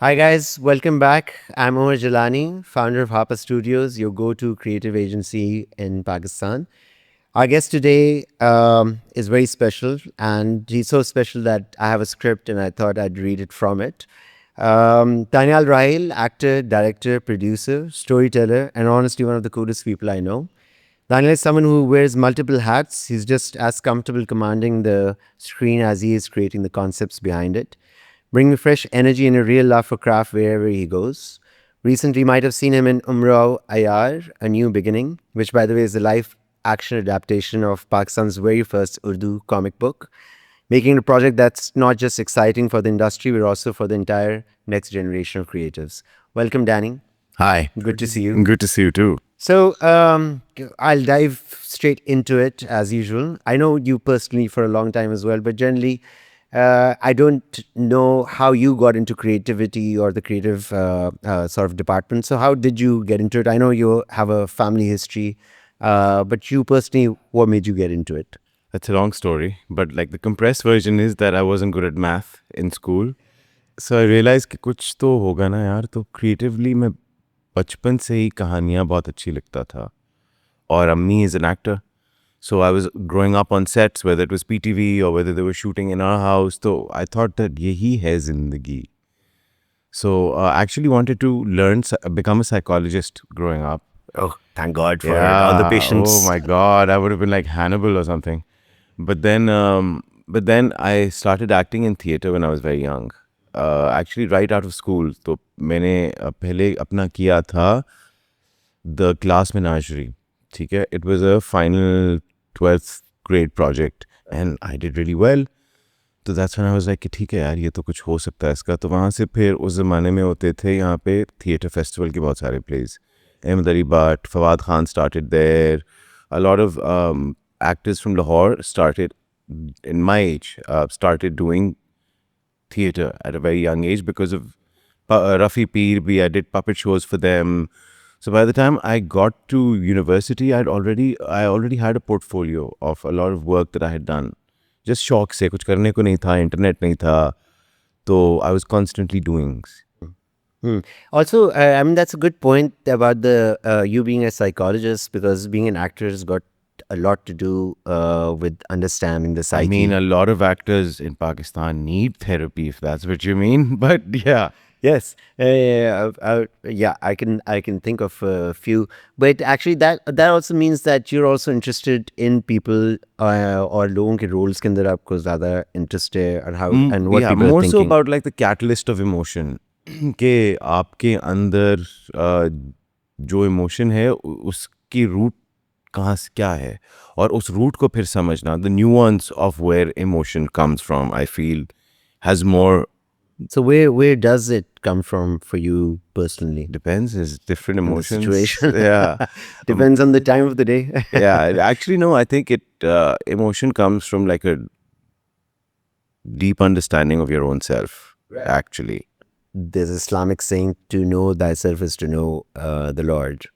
Hi guys, welcome back. I'm Omar Jalani, founder of Harper Studios, your go-to creative agency in Pakistan. Our guest today is very special, and he's so special that I have a script and I thought I'd read it from it. Daniel Rahil, actor, director, producer, storyteller, and honestly one of the coolest people I know. Daniel is someone who wears multiple hats. He's just as comfortable commanding the screen as he is creating the concepts behind it, bringing fresh energy and a real love for craft wherever he goes. Recently, you might have seen him in Umrao Ayar, A New Beginning, which, by the way, is a live action adaptation of Pakistan's very first Urdu comic book, making it a project that's not just exciting for the industry, but also for the entire next generation of creatives. Welcome, Danny. Hi. Good to see you. Good to see you too. So, I'll dive straight into it as usual. I know you personally for a long time as well, but generally, I don't know how you got into creativity or the creative sort of department. So, how did you get into it? I know you have a family history, but you personally, what made you get into it? That's a long story, but like the compressed version is that I wasn't good at math in school. So I realized कि कुछ तो होगा ना यार, तो creatively मैं बचपन से ही कहानियाँ बहुत अच्छी लिखता था. और अम्मी is an actor. So I was growing up on sets, whether it was PTV or whether they were shooting in our house. So I thought that यही है जिंदगी. So I actually wanted to become a psychologist growing up. Oh, thank God for all the patience. Oh my God, I would have been like Hannibal or something. But then I started acting in theater when I was very young. Actually, right out of school. तो मैंने पहले अपना किया था the class menagerie. ठीक है? It was a final 12th grade project and I did really well. तो that's when I was like कि ठीक है यार, ये तो कुछ हो सकता है इसका. तो वहाँ से फिर उस ज़माने में होते थे यहाँ पे थिएटर फेस्टिवल के बहुत सारे plays. Ahmed Ali Bhatt, Fawad Khan started there. A lot of actors from Lahore started, in my age, started doing theatre at a very young age because of Rafi Peer. I did puppet shows for them. So by the time I got to university, I already had a portfolio of a lot of work that I had done. Just शौक से कुछ करने को नहीं था, internet नहीं था, तो I was constantly doing. Also, I mean, that's a good point about the you being a psychologist, because being an actor has got a lot to do with understanding the psyche. I mean, a lot of actors in Pakistan need therapy, if that's what you mean. But yeah, Yes, yeah, I can think of a few, but actually that also means that you're also interested in people or लोगों के roles के अंदर आपको ज़्यादा interest है और how and what yeah, people are more so thinking. about like the catalyst of emotion. कि आपके अंदर जो इमोशन है उसकी रूट कहाँ से क्या है और उस रूट को फिर समझना, the nuance of where emotion comes from, I feel has more. So where does it come from for you personally? Depends. It's different On the emotions. situation. Yeah. Depends on the time of the day. Yeah. Actually, no. I think emotion comes from like a deep understanding of your own self. Right. Actually, There's Islamic saying, to know thyself is to know the Lord.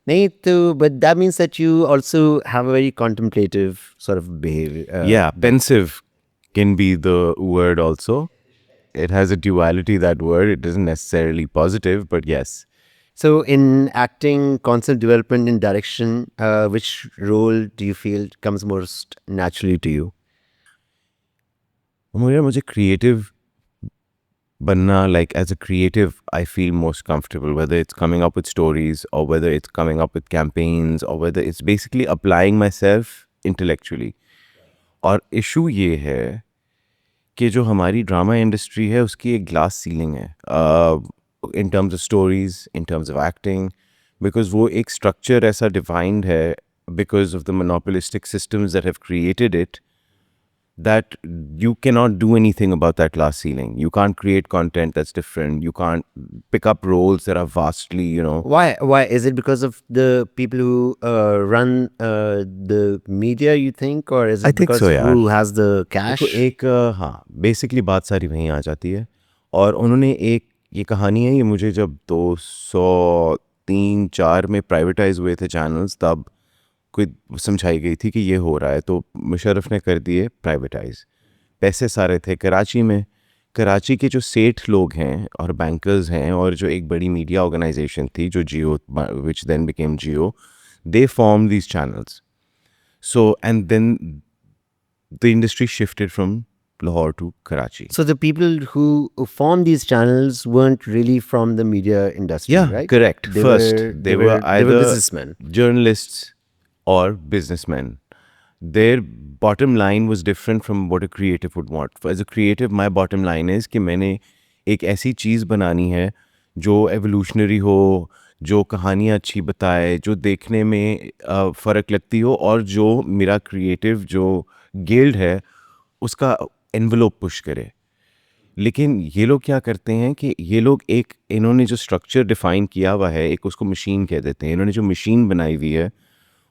Nahi, but that means that you also have a very contemplative sort of behavior. yeah, pensive can be the word also. It has a duality, that word. It isn't necessarily positive, but yes. So in acting, concept development, and direction, which role do you feel comes most naturally to you? मुझे creative बनना, like as a creative, I feel most comfortable, whether it's coming up with stories or whether it's coming up with campaigns or whether it's basically applying myself intellectually. और issue ये है कि जो हमारी drama industry है उसकी एक glass ceiling है in terms of stories, in terms of acting, because वो एक स्ट्रक्चर ऐसा डिफाइंड है because of the monopolistic systems that have created it, that you cannot do anything about that glass ceiling. You can't create content that's different. You can't pick up roles that are vastly, Why is it because of the people who run the media, you think, or is it I think because so, यार. who has the cash? देखो एक हाँ, basically बात सारी वहीं आ जाती है. और उन्होंने एक ये कहानी है, ये मुझे जब 2003-4 में प्राइवेटाइज हुए थे चैनल्स, तब कोई समझाई गई थी कि ये हो रहा है, तो मुशर्रफ ने कर दिए प्राइवेटाइज. पैसे सारे थे कराची में, कराची के जो सेठ लोग हैं और बैंकर्स हैं और जो एक बड़ी मीडिया ऑर्गेनाइजेशन थी जो Geo, which then became Geo, they form these channels. So and then the industry shifted from Lahore to Karachi. So the people who formed these channels weren't really from the media industry, Yeah, right? correct. First, they were they either were businessmen. journalists or businessmen. Their bottom line was different from what a creative would want. As a creative, my bottom line is कि मैंने एक ऐसी चीज़ बनानी है जो evolutionary हो, जो कहानियाँ अच्छी बताए, जो देखने में फ़र्क लगती हो, और जो मेरा क्रिएटिव जो गिल्ड है उसका एनवलप पुश करे. लेकिन ये लोग क्या करते हैं कि ये लोग इन्होंने जो स्ट्रक्चर डिफ़ाइन किया हुआ है, एक उसको मशीन कह देते हैं. इन्होंने जो मशीन बनाई हुई है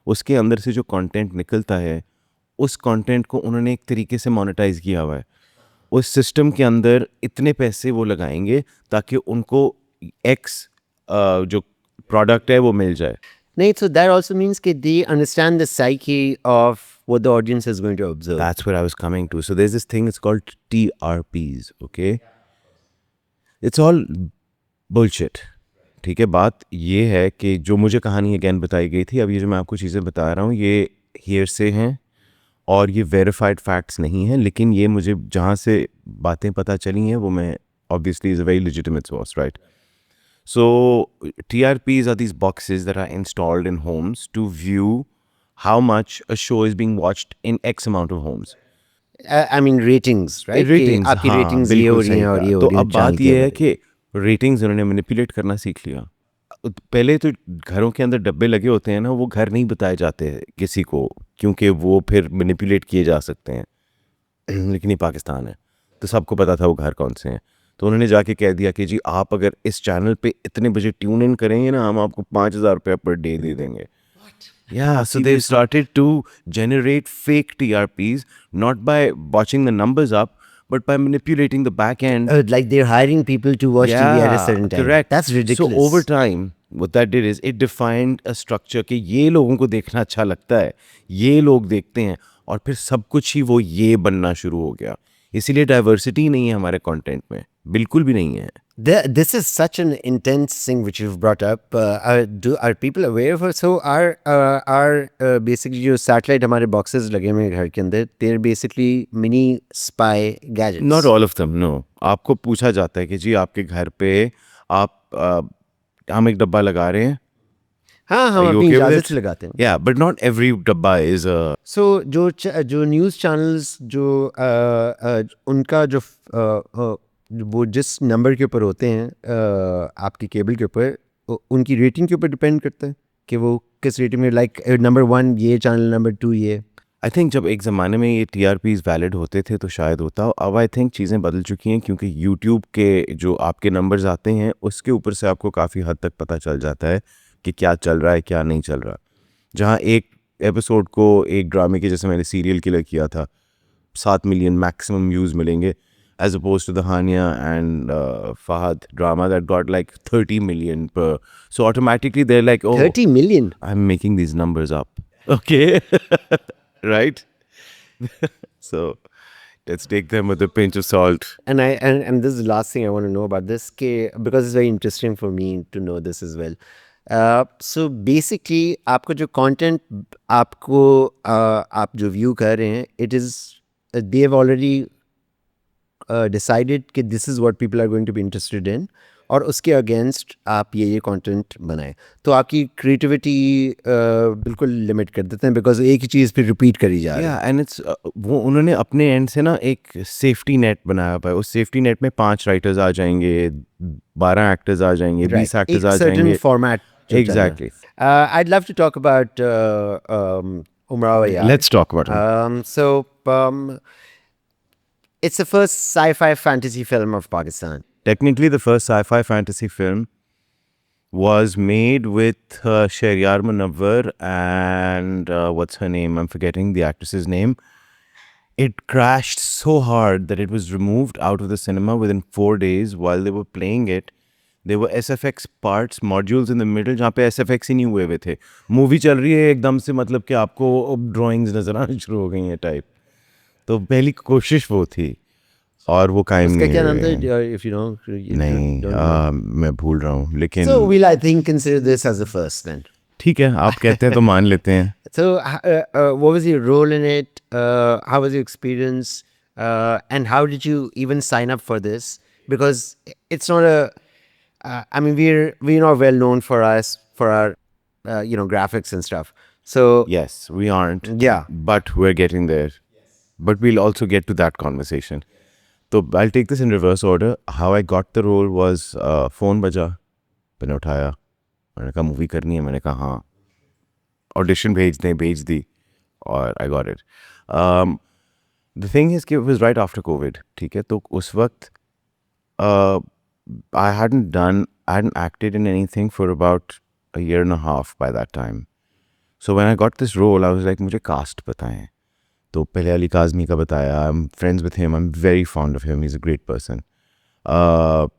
उसके अंदर से जो कंटेंट निकलता है, उस कंटेंट को उन्होंने एक तरीके से मोनेटाइज किया हुआ है. उस सिस्टम के अंदर इतने पैसे वो लगाएंगे ताकि उनको एक्स जो प्रोडक्ट है वो मिल जाए. No, so that also means that they understand the psyche of what the audience is going to observe. That's where I was coming to. So there's this thing, it's called TRPs, okay? It's all bullshit. ठीक है. बात ये है कि जो मुझे कहानी again बताई गई थी, अब ये जो मैं आपको चीज़ें बता रहा हूँ ये हियर से हैं और ये वेरीफाइड फैक्ट्स नहीं हैं, लेकिन ये मुझे जहाँ से बातें पता चली हैं वो मैं obviously is a very legitimate source, right? So TRPs are these boxes that are installed in homes to view how much a show is being watched in X amount of homes. I mean ratings, right? Ratings, आपकी हाँ, ratings ये बिल्कुल हो रही सही हैं और कहा. ये हो तो रही हैं अब बात channel ये के है अंदर. कि रेटिंग्स उन्होंने मैनिपुलेट करना सीख लिया. पहले तो घरों के अंदर डब्बे लगे होते हैं ना, वो घर नहीं बताए जाते हैं किसी को, क्योंकि वो फिर मैनिपुलेट किए जा सकते हैं. लेकिन ये पाकिस्तान है तो सबको पता था वो घर कौन से हैं. तो उन्होंने जाके कह दिया कि जी आप अगर इस चैनल पे इतने बजे ट्यून इन करेंगे ना, हम आपको 5,000 रुपये पर डे दे देंगे. Yeah, so they've started to generate fake TRPs, not by watching the numbers up, but by manipulating the back end. Like they're hiring people to watch TV at a certain time. Correct. That's ridiculous. So over time, what that did is it defined a structure कि ये लोगों को देखना अच्छा लगता है, ये लोग देखते हैं, और फिर सब कुछ ही वो ये बनना शुरू हो गया. इसीलिए डाइवर्सिटी नहीं है हमारे कंटेंट में, बिल्कुल भी नहीं है. This is such an intense thing which you've brought up. Are people aware of it? So basically जो satellite हमारे boxes लगे हुए हैं घर के अंदर, they're basically mini spy gadgets. Not all of them, no. आपको पूछा जाता है कि जी आपके घर पे हम एक डब्बा लगा रहे हैं. हाँ हम Are you अपनी okay with इजाज़त it? से लगाते हैं. Yeah, but not every डब्बा is a... So जो न्यूज़ चैनल्स जो उनका जो वो जिस नंबर के ऊपर होते हैं आपकी केबल के ऊपर, उनकी रेटिंग के ऊपर डिपेंड करता है कि वो किस रेटिंग में, लाइक नंबर 1 ये चैनल, नंबर 2 ये. आई थिंक जब एक ज़माने में ये TRPs वैलिड होते थे तो शायद होता. अब आई थिंक चीज़ें बदल चुकी हैं, क्योंकि यूट्यूब के जो आपके नंबर्स आते हैं उसके ऊपर से आपको काफ़ी हद तक पता चल जाता है कि क्या चल रहा है क्या नहीं चल रहा. जहाँ एक एपिसोड को एक ड्रामे के, जैसे मैंने सीरियल किलर किया था, 7 मिलियन मैक्सिमम व्यूज़ मिलेंगे, as opposed to the Hania and Fahad drama that got like 30 million per. So automatically they're like, oh, 30 million. I'm making these numbers up. Okay. Right? So let's take them with a pinch of salt. And this is the last thing I want to know about this, because it's very interesting for me to know this as well. So basically आपको जो content आपको आप जो view कर रहे हैं, it is they have already decided कि this is what people are going to be interested in, और उसके अगेंस्ट आप ये कंटेंट बनाएं. तो आपकी क्रिएटिविटी बिल्कुल लिमिट कर देते हैं, बिकॉज एक ही चीज़ फिर रिपीट करी जा रही है. एंड इट्स वो उन्होंने अपने एंड से ना एक सेफ्टी नेट बनाया हुआ है. उस सेफ्टी नेट में 5 राइटर्स आ जाएंगे, 12 एक्टर्स आ जाएंगे, 20 एक्टर्स आ जाएंगे. Format. Exactly. I'd love to talk about Umrao Yar. Let's talk about it. It's the first sci-fi fantasy film of Pakistan. Technically, the first sci-fi fantasy film was made with Shehryar Munawwar and what's her name? I'm forgetting the actress's name. It crashed so hard that it was removed out of the cinema within 4 days while they were playing it. There were SFX parts, modules in the middle, जहाँ पे SFX ही नहीं हुए हुए थे. Movie चल रही है एकदम से, मतलब कि आपको ड्राइंग्स नजर आना शुरू हो गई हैं टाइप. तो पहली कोशिश वो थी. और वो कायम उसका नहीं क्या नाम था, हुए। if you know, you नहीं don't know. मैं भूल रहा हूँ लेकिन So we'll, I think, consider this as the first then. ठीक है, आप कहते हैं तो मान लेते हैं। So, what was your role in it? How was your experience? And how did you even sign up for this? Because it's not a. I mean, we're not well known for us for our, graphics and stuff. So Yes, we aren't, yeah, but we're getting there. But we'll also get to that conversation. So I'll take this in reverse order. How I got the role was phone बजा, मैंने उठाया, मैंने कहा movie करनी है, मैंने कहा हाँ, ऑडिशन भेज दी और I got it. The thing is कि it was right after COVID, ठीक है, तो उस वक्त I hadn't acted in anything for about a year and a half by that time. So when I got this role, I was like, मुझे cast बताएं. तो पहले अली काज़मी का बताया. I'm friends with him. I'm very fond of him. He's a great person.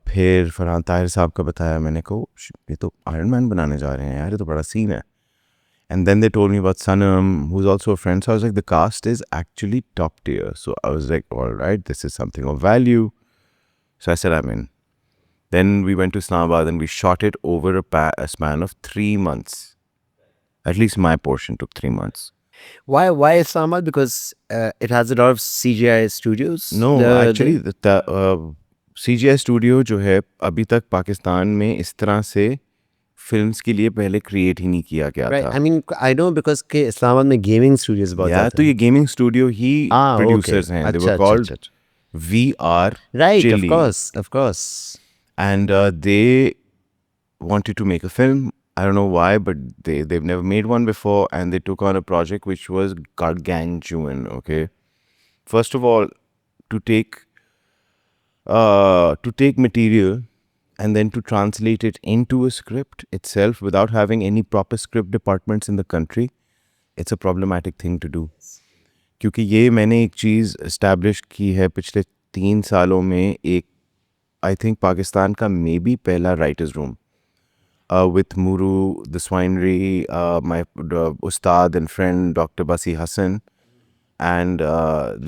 फिर फरहान ताहिर साहब का बताया. मैंने कहा ये तो आयरन मैन बनाने जा रहे हैं यार, ये तो बड़ा सीन है. And then they told me about Sanam, who's also a friend. So I was like, the cast is actually top tier. So I was like, all right, this is something of value. So I said, I'm in. Then we went to Islamabad and we shot it over a span of 3 months. At least my portion took 3 months. why Islamabad? Because it has a lot of CGI studios. No, actually CGI studio जो है अभी तक पाकिस्तान में इस तरह से films के लिए पहले क्रिएट ही नहीं किया गया right. था. I mean, I know because के Islamabad में gaming studios बहुत या ज़्यादा तो ये गेमिंग स्टूडियो ही okay. प्रोड्यूसर्स हैं. They were अच्छा, called अच्छा. VR Right, Chili. of course. And they wanted to make a film. I don't know why, but they've never made one before, and they took on a project which was gargantuan. Okay, first of all, to take material and then to translate it into a script itself without having any proper script departments in the country, it's a problematic thing to do. क्योंकि ये मैंने एक चीज़ establish की है पिछले 3 सालों में. एक I think पाकिस्तान का मे बी पहला writers room with Muru, the Swinery, my Ustad and friend Dr. Basi Hassan, and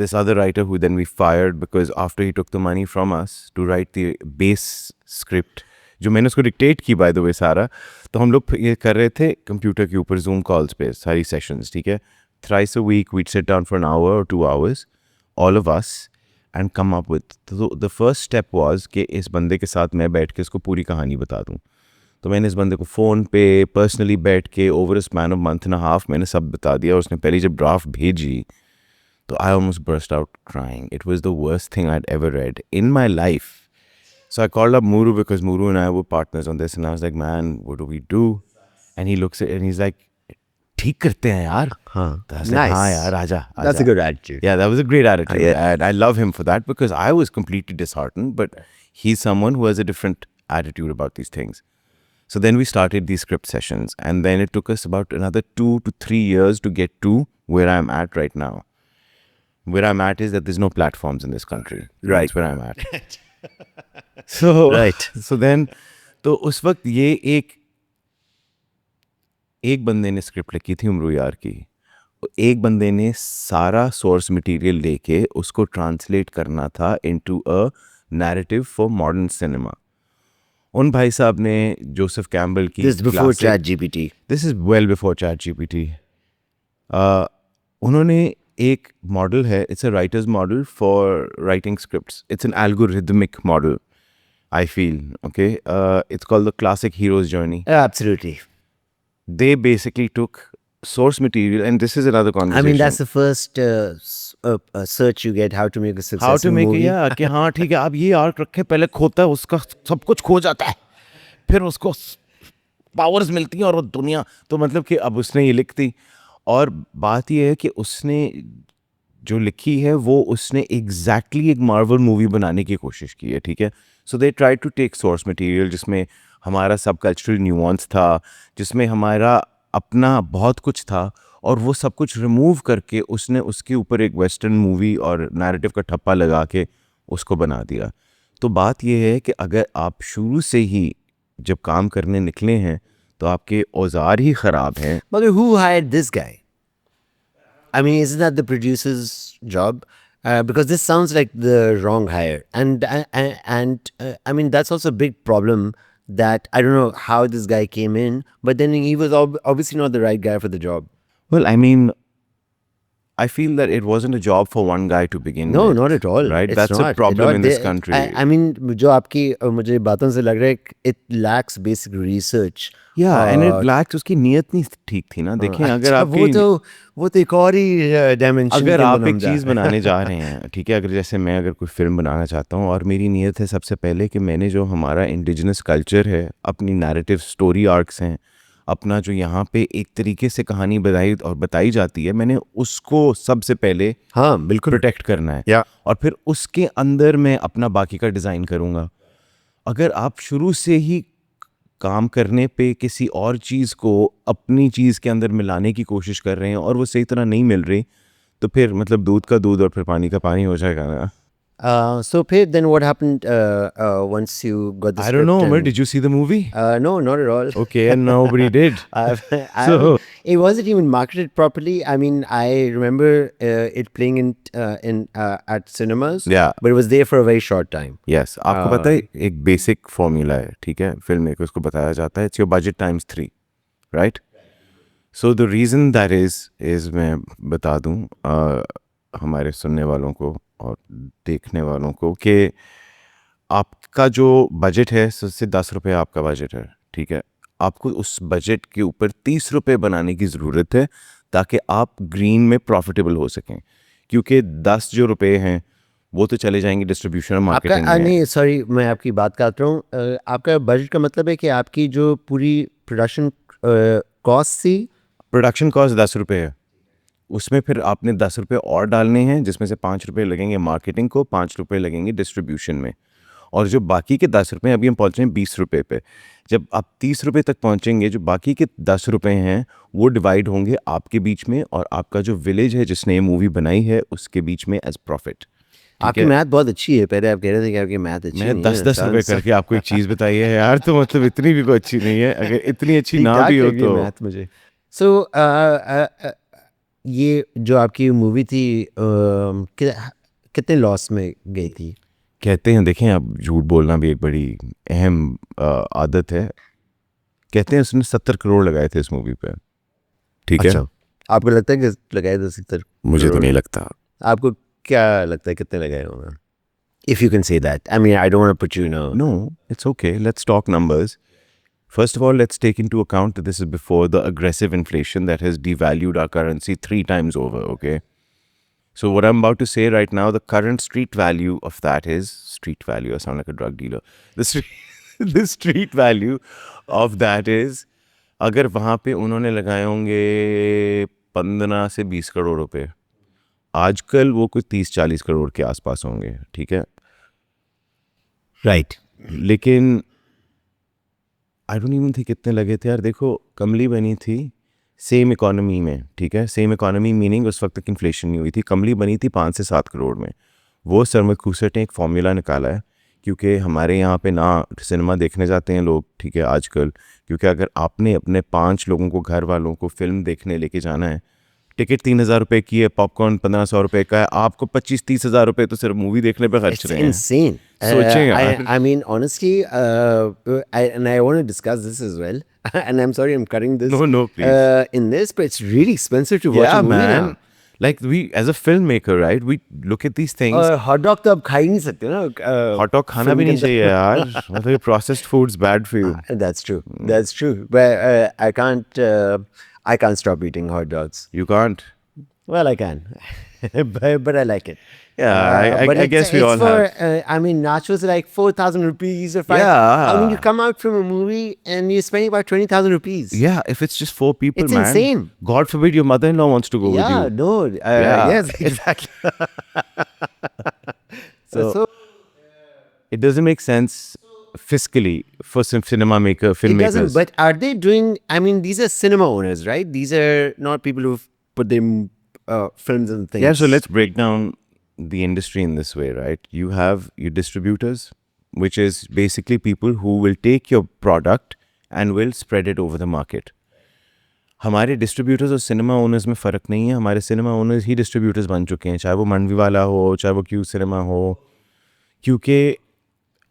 this other writer who then we fired because after he took the money from us to write the base script, जो मैंने उसको dictate की by the way सारा. तो हम लोग ये कर रहे थे कंप्यूटर के ऊपर जूम कॉल्स पे सारी सेशंस, ठीक है. Thrice a week we'd sit down for an hour और 2 hours, all of us, and come up with. तो द फर्स्ट स्टेप वाज कि इस बंदे के साथ मैं बैठ के इसको पूरी कहानी बता दूँ. तो मैंने इस बंदे को फ़ोन पे पर्सनली बैठ के over a span of month and half मैंने सब बता दिया. और उसने पहले जब ड्राफ्ट भेजी तो I almost burst out crying. It was the worst thing I had ever read in my life. So I called up Muru because Muru and I were partners on this, and I was like, man, what do we do? And he looks at it and he's like, ठीक करते हैं यार. Huh. So I was like, Nice. हाँ यार, आजा. That's a good attitude. Yeah, that was a great attitude. Yeah. And I love him for that because I was completely disheartened, but he's someone who has a different attitude about these things. So then we started these script sessions, and then it took us about another 2 to 3 years to get to where I'm at right now. Where I'm at is that there's no platforms in this country. Right. That's where I'm at. So, Right. So then, तो उस वक्त ये एक बंदे ने script लिखी थी उमरू यार की. एक बंदे ने सारा सोर्स मटेरियल लेके उसको ट्रांसलेट करना था into a narrative for modern cinema. उन भाई साहब ने जोसेफ कैम्बल की This is before ChatGPT. This is well before ChatGPT. उन्होंने एक मॉडल है, it's a writers model for writing scripts. It's an algorithmic model, I feel, okay? It's called the Classic Hero's Journey. Absolutely. They basically took source material, and this is another I conversation. mean, that's the first search you get, how to make a how successful to make movie. it, yeah, कि हाँ ठीक है, आप ये arc रखे, पहले खोता है, उसका सब कुछ खो जाता है, फिर उसको पावर्स मिलती हैं और वो दुनिया. तो मतलब कि अब उसने ये लिख दी, और बात ये है कि उसने जो लिखी है वो उसने एग्जैक्टली एक मार्वल मूवी बनाने की कोशिश की है, ठीक है. So they try to take source material जिसमें हमारा सब कल्चरल न्यूआंस था, जिसमें हमारा अपना बहुत कुछ था, और वो सब कुछ रिमूव करके उसने उसके ऊपर एक वेस्टर्न मूवी और नैरेटिव का ठप्पा लगा के उसको बना दिया. तो बात ये है कि अगर आप शुरू से ही जब काम करने निकले हैं तो आपके औजार ही ख़राब हैं. But who hired this guy? I mean, isn't that the producer's job? Because this sounds like the wrong hire, and I mean that's also a big problem. That I don't know how this guy came in, but then he was obviously not the right guy for the job. Well, I mean, I feel that it wasn't a job for one guy to begin No, with. not at all. Right? It's That's not a at problem all. in this country. I mean, जो आपकी मुझे बातों से लग रहा है, it lacks basic research. Yeah, and it lacks उसकी नीयत नहीं ठीक थी ना. देखें, अगर अच्छा, आपकी वो तो एक और ही डायमेंशन अगर आप एक चीज़ बनाने जा रहे हैं, ठीक है, अगर जैसे मैं अगर कोई फिल्म बनाना चाहता हूँ और मेरी नीयत है सबसे पहले कि मैंने जो हमारा इंडिजिनस कल्चर है, अपनी नैरेटिव स्टोरी आर्क्स हैं, अपना जो यहाँ पे एक तरीके से कहानी बताई जाती है, मैंने उसको सबसे पहले हाँ बिल्कुल प्रोटेक्ट करना है. या और फिर उसके अंदर मैं अपना बाकी का डिज़ाइन करूँगा. अगर आप शुरू से ही काम करने पे किसी और चीज़ को अपनी चीज़ के अंदर मिलाने की कोशिश कर रहे हैं और वो सही तरह नहीं मिल रही, तो फिर मतलब दूध का दूध और फिर पानी का पानी हो जाएगा ना. so फिर then what happened once you got the I don't know, script Umar, and- did you see the movie? No, not at all. Okay, and nobody did. So- It wasn't even marketed properly. I mean, I remember it playing in at cinemas. Yeah. But it was there for a very short time. Yes, आपको पता है एक basic formula है, ठीक है, film makers को बताया जाता है, it's your budget times 3, right? So the reason that is मैं बता दूं हमारे सुनने वालों को और देखने वालों को कि आपका जो बजट है उससे 10 रुपये आपका बजट है, ठीक है, आपको उस बजट के ऊपर 30 रुपये बनाने की ज़रूरत है ताकि आप ग्रीन में प्रॉफिटेबल हो सकें, क्योंकि 10 जो रुपये हैं वो तो चले जाएंगे डिस्ट्रीब्यूशन और मार्केटिंग में. नहीं सॉरी, मैं आपकी बात काट रहा हूँ. आपका बजट का मतलब है कि आपकी जो पूरी प्रोडक्शन कॉस्ट थी, प्रोडक्शन कॉस्ट 10 रुपये है, उसमें फिर आपने 10 रुपये और डालने हैं, जिसमें से 5 रुपये लगेंगे मार्केटिंग को, 5 रुपये लगेंगे डिस्ट्रीब्यूशन में, और जो बाकी के 10 रुपये, अभी हम पहुँच रहे हैं 20 रुपये पे. जब आप 30 रुपये तक पहुँचेंगे, जो बाकी के 10 रुपये हैं वो डिवाइड होंगे आपके बीच में और आपका जो विलेज है जिसने ये मूवी बनाई है उसके बीच में एज प्रॉफिट. आपकी मैथ बहुत अच्छी है. पहले आप कह रहे थे कि आपकी मैथ अच्छी मैं नहीं 10 रुपये करके आपको एक चीज़ बताई है यार, तो मतलब इतनी भी कोई अच्छी नहीं है. अगर इतनी अच्छी ना भी हो तो मैथ मुझे. सो ये जो आपकी मूवी थी कितने लॉस में गई थी? कहते हैं, देखें, अब झूठ बोलना भी एक बड़ी अहम आदत है. कहते हैं उसने 70 करोड़ लगाए थे इस मूवी पे, ठीक है. अच्छा, आपको लगता है कि लगाए थे 70? मुझे तो नहीं लगता. आपको क्या लगता है कितने लगाए होंगे? If you can say that. I mean, I don't want to put you in a... No, it's okay. Let's talk numbers. First of all, let's take into account that this is before the aggressive inflation that has devalued our currency 3 times over, okay? So what I'm about to say right now, the current street value of that is, street value, I sound like a drug dealer. The street value of that is, अगर वहाँ पे उन्होंने लगाए होंगे 15 से 20 करोड़ रुपए, आजकल वो कुछ 30-40 करोड़ के आसपास होंगे, ठीक है. राइट. लेकिन आई डोंट इवन थिंक कितने लगे थे यार. देखो, कमली बनी थी सेम इकोनॉमी में, ठीक है, सेम इकोनॉमी मीनिंग उस वक्त तक इन्फ्लेशन नहीं हुई थी. कमली बनी थी 5 से 7 करोड़ में. वो सरमद खूसट ने एक फॉर्मूला निकाला है, क्योंकि हमारे यहाँ पे ना सिनेमा देखने जाते हैं लोग, ठीक है, आजकल, क्योंकि अगर आपने अपने 5 लोगों को, घर वालों को फिल्म देखने लेके जाना है, टिकट 3,000 रुपये की है, पॉपकॉर्न 1,500 रुपये का है, आपको 25-30 हज़ार रुपये तो सिर्फ मूवी देखने पे खर्च रहे हैं. Insane. सोचें यार. I mean, honestly, and I want to discuss this as well. And I'm sorry I'm cutting this. No, please. In this, but it's really expensive to watch Yeah, a movie man. now. Like we, as a filmmaker, right? We look at these things. Hot dog तो आप खा ही नहीं सकते ना. Hot dog खाना भी नहीं चाहिए यार. मतलब processed foods bad for you. That's true. That's true. But I can't stop eating hot dogs. You can't. Well, I can, but I like it. Yeah, but I guess we all for, have. I mean, nachos are like 4,000 rupees or 5. Yeah. I mean, you come out from a movie and you're spending about 20,000 rupees. Yeah, if it's just 4 people, It's man. insane. God forbid your mother-in-law wants to go with Yeah, you. no. Yeah. Yes, exactly. so It doesn't make sense fiscally for some cinema maker, it filmmakers. doesn't. But are they doing? I mean, these are cinema owners, right? These are not people who've put their films and things. Yeah, so let's break down the industry in this way, right? You have your distributors, which is basically people who will take your product and will spread it over the market. हमारे distributors और cinema owners में फ़र्क नहीं है, हमारे cinema owners ही distributors बन चुके हैं, चाहे वो मंडवी वाला हो, चाहे वो क्यू सिनेमा हो, क्योंकि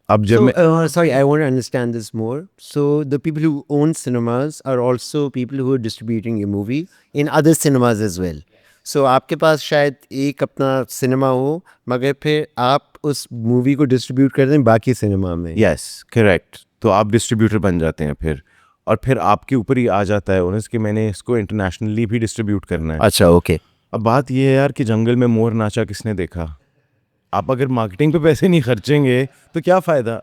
अब जब So, मैं sorry, I want to understand this more. So, the people who own cinemas are also people who are distributing a movie in other cinemas as well. So, आपके पास शायद एक अपना सिनेमा हो, मगर फिर आप उस मूवी को डिस्ट्रीब्यूट कर दें बाकी सिनेमा में. यस करेक्ट, तो आप डिस्ट्रीब्यूटर बन जाते हैं फिर, और फिर आपके ऊपर ही आ जाता है ओनर्स कि मैंने इसको इंटरनेशनली भी डिस्ट्रीब्यूट करना है। अच्छा, ओके. अब बात ये है यार कि जंगल में मोर नाचा किसने देखा। आप अगर मार्केटिंग पे पैसे नहीं खर्चेंगे तो क्या फ़ायदा।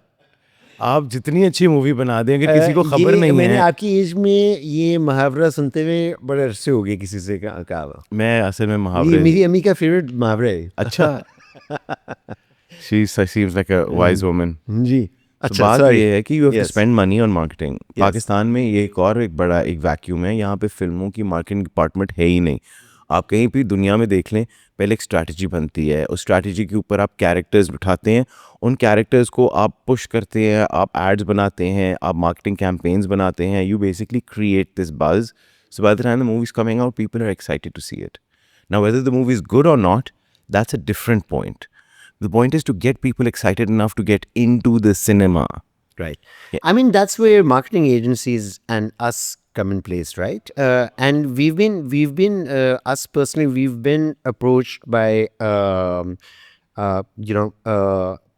आप जितनी अच्छी मूवी बना दें, अगर किसी को खबर ये नहीं मैंने है। आपकी एज में ये मुहावरा सुनते हुए बड़े अरसे हो गए किसी से कहा. मैं असल में ये मुहावरे मेरी अम्मी का फेवरेट मुहावरा है. अच्छा she seems like a wise woman. जी. तो अच्छा, बात sorry. ये है कि you have to Yes. Spend money on marketing. Pakistan में ये एक और एक बड़ा एक वैक्यूम है, यहाँ पे फिल्मों की मार्केटिंग डिपार्टमेंट है ही नहीं। आप कहीं भी दुनिया में देख लें, पहले एक स्ट्रैटेजी बनती है, उस स्ट्रैटेजी के ऊपर आप कैरेक्टर्स बिठाते हैं, उन कैरेक्टर्स को आप पुश करते हैं, आप एड्स बनाते हैं, आप मार्केटिंग कैंपेन्स बनाते हैं, you basically create this buzz. So by the time the movie is coming out, people are excited to see it. Now whether the movie is good और not, that's a different point. The point is to get people excited enough to get into the cinema. Right. I mean, that's where marketing agencies and us come in place, right? And us personally, we've been approached by,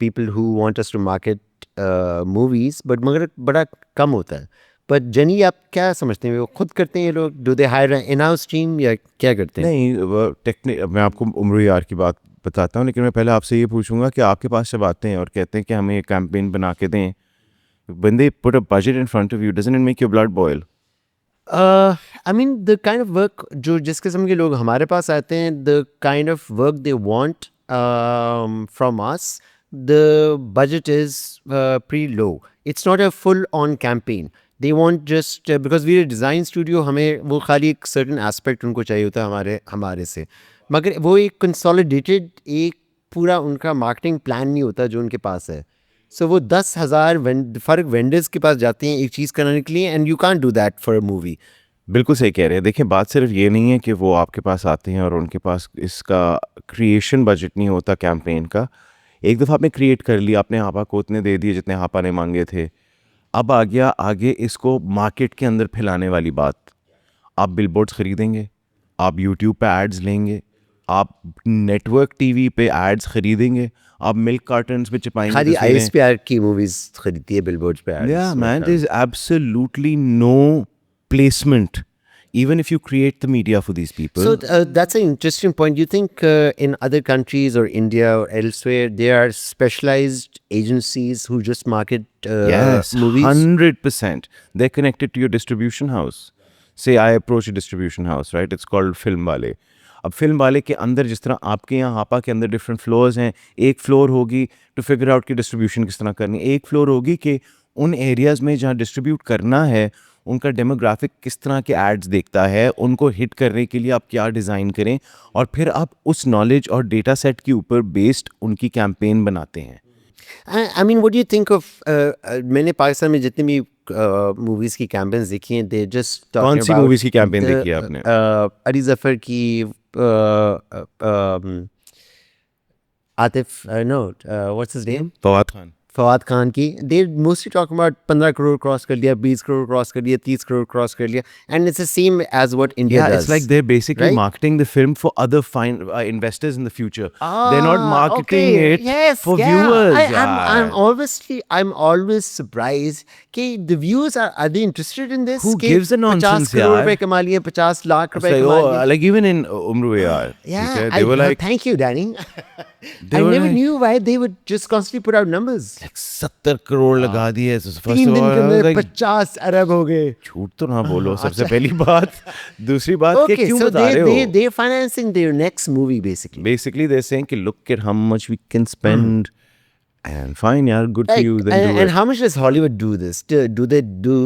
people who want us to market movies, but मगर बड़ा कम होता है. But जनी आप क्या समझते हैं, वो खुद करते हैं ये लोग? Do they hire an in-house team या क्या करते हैं? नहीं, मैं आपको उम्र यार की बात बताता हूँ, लेकिन मैं पहले आपसे ये पूछूंगा कि आपके पास जब आते हैं और कहते हैं कि हमें एक कैंपेन बना के दें, when they put a budget in front of you, doesn't it make your blood boil? I mean, the kind of work जो जिस किस्म के लोग हमारे पास आते हैं, the kind of work they want from us, the budget is pretty low. It's not a full-on campaign. They want just because we're a design studio, हमें वो खाली एक certain aspect उनको चाहिए होता है हमारे से, मगर वो एक consolidated एक पूरा उनका marketing plan नहीं होता जो उनके पास है. सो वो 10,000 फ़र्क वेंडर्स के पास जाते हैं एक चीज़ कराने के लिए, and you can't do that for a movie. बिल्कुल सही कह रहे हैं। देखिए, बात सिर्फ ये नहीं है कि वो आपके पास आते हैं और उनके पास इसका क्रिएशन बजट नहीं होता कैंपेन का। एक दफ़ा आपने क्रिएट कर लिया, आपने आपा को उतने दे दिए जितने आपा ने मांगे थे। अब आ गया आगे इसको मार्केट के अंदर फैलाने वाली बात। आप बिलबोर्ड्स खरीदेंगे, आप यूट्यूब पे एड्स लेंगे, आप नेटवर्क टीवी पे एड्स खरीदेंगे, आप मिल्क कार्टन्स पे चिपाएंगे खाली तस्वीरें। ISPR की मूवीज़ खरीदती है बिलबोर्ड्स पे ads. Yeah, man, there's absolutely no placement, even if you create the media for these people. So that's an interesting point. You think in other countries or India or elsewhere, there are specialized agencies who just market Yes, movies? 100%. They're connected to your distribution house. Say I approach a distribution house, right? It's called Film Wale. अब film वाले के अंदर जिस तरह आपके यहाँ हापा के अंदर डिफरेंट फ्लोर्स हैं, एक फ्लोर होगी टू फिगर आउट की डिस्ट्रीब्यूशन किस तरह करनी, एक फ्लोर होगी कि उन एरियाज़ में जहाँ डिस्ट्रीब्यूट करना है उनका डेमोग्राफिक किस तरह के एड्स देखता है, उनको हिट करने के लिए आप क्या डिज़ाइन करें, और फिर आप उस नॉलेज और डेटा सेट के ऊपर बेस्ड उनकी कैंपेन बनाते हैं। I mean, what do you think of मैंने पाकिस्तान में जितनी भी मूवीज़ की कैंपेन्स देखी हैं, they just talking कौन सी about मूवीज़ की कैंपेन the, देखी है आपने? अली ज़फ़र की, Atif, no, what's his name? Fawad Khan. Fawad Khan की. They mostly talk about 15 crore cross कर लिया, 20 करोड़ क्रॉस कर लिया, 30 करोड़ क्रॉस कर लिया, and it's the same as what India Yeah, does. it's like they're basically right? marketing the film for other investors in the future. They're not marketing okay. it Yes, for yeah. viewers. I'm always surprised कि the viewers are they interested in this? Who कि gives a nonsense, 50 crore यार? रुपए कमा लिए, 50 lakh It's रुपए like, कमा oh, लिए. like even in Umru Yaar, Yeah, okay, they were like, thank you, Danny. They I were never like- knew why they would just constantly put out numbers. 70 crore लगा दिए। So first 3 of दिन all, के I was अंदर like, 50 अरब हो गए. झूठ तो ना बोलो, सबसे पहली बात। दूसरी बात कि Okay, क्यों so बता रहे हो? they're financing their next movie basically. Basically, they're saying कि look at how much we can spend, and fine, yeah, good for you. Then do and it. how much does Hollywood do this? Do they do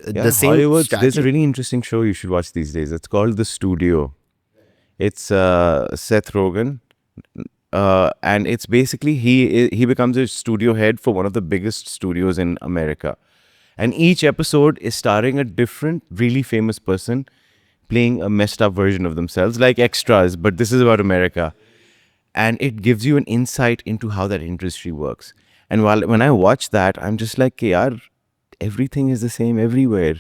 Yeah, the same Hollywood. There's a strategy? really interesting show you should watch these days. It's called The Studio. It's Seth Rogen, and it's basically he becomes a studio head for one of the biggest studios in America, And each episode is starring a different, really famous person playing a messed up version of themselves, like extras, but this is about America. And it gives you an insight into how that industry works. And when I watch that, I'm just like, yaar, everything is the same everywhere.